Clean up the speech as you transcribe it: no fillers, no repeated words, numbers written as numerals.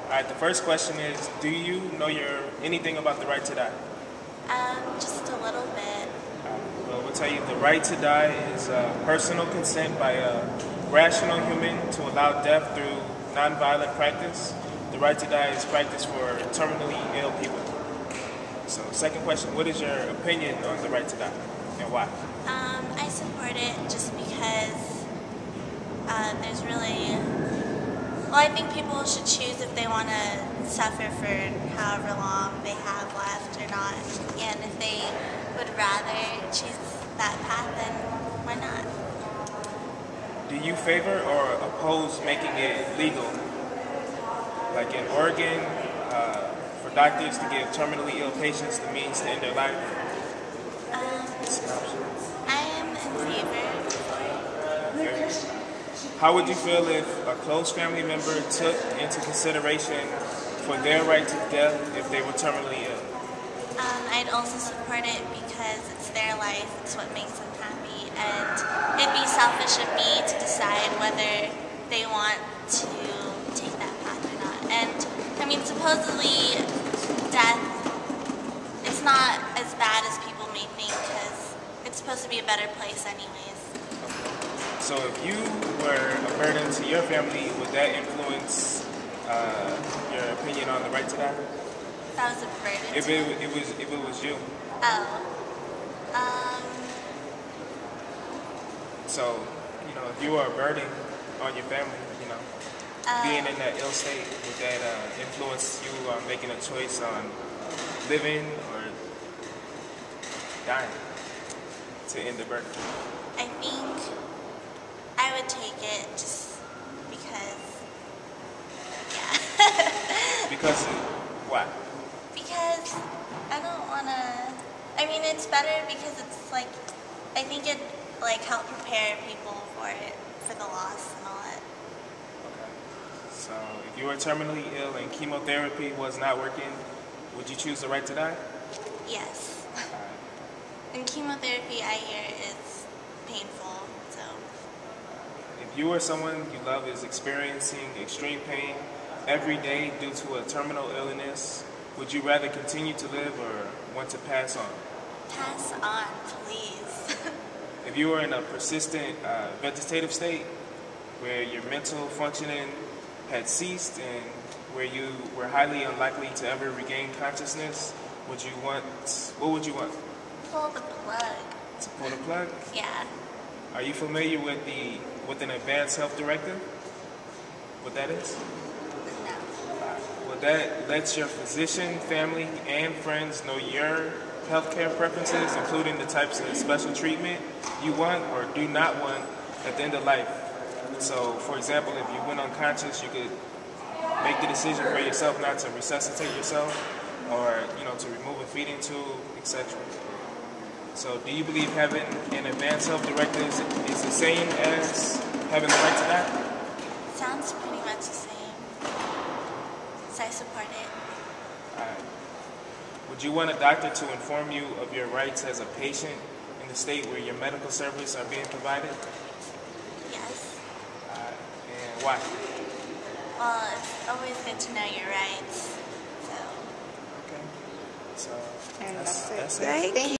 All right, the first question is, do you know anything about the right to die? Just a little bit. Well, we'll tell you the right to die is personal consent by a rational human to allow death through nonviolent practice. The right to die is practiced for terminally ill people. So, second question, what is your opinion on the right to die and why? I support it just because there's really... Well, I think people should choose if they want to suffer for however long they have left or not. And if they would rather choose that path, then why not? Do you favor or oppose making it legal? Like in Oregon, for doctors to give terminally ill patients the means to end their life? It's an option. I am in favor for it. How would you feel if a close family member took into consideration for their right to death if they were terminally ill? I'd also support it because it's their life, it's what makes them happy, and it'd be selfish of me to decide whether they want to take that path or not. And, I mean, supposedly death is not as bad as people may think because it's supposed to be a better place anyways. So if you were a burden to your family, would that influence your opinion on the right to die? That was a burden. If it was you. Oh. So, if you were a burden on your family, being in that ill state, would that influence you making a choice on living or dying to end the burden? I think I would take it just because, yeah. Because why? Because I don't want to, I mean, it's better because it's like, I think it like help prepare people for it, for the loss and all that. Okay. So if you were terminally ill and chemotherapy was not working, would you choose the right to die? Yes. And chemotherapy, I hear, is painful, so. If you or someone you love is experiencing extreme pain every day due to a terminal illness, would you rather continue to live or want to pass on? Pass on, please. If you were in a persistent vegetative state where your mental functioning had ceased and where you were highly unlikely to ever regain consciousness, what would you want? Pull the plug. To pull the plug? Yeah. Are you familiar with an advanced health directive? What that is? No. Well, that lets your physician, family, and friends know your healthcare preferences, including the types of special treatment you want or do not want at the end of life. So, for example, if you went unconscious, you could make the decision for yourself not to resuscitate yourself or, to remove a feeding tube, etc. So, do you believe having an advanced health directive is the same as having the right to die? Sounds pretty much the same. So I support it. Alright. Would you want a doctor to inform you of your rights as a patient in the state where your medical services are being provided? Yes. And why? Well, it's always good to know your rights. So. Okay. So And that's that's it. it.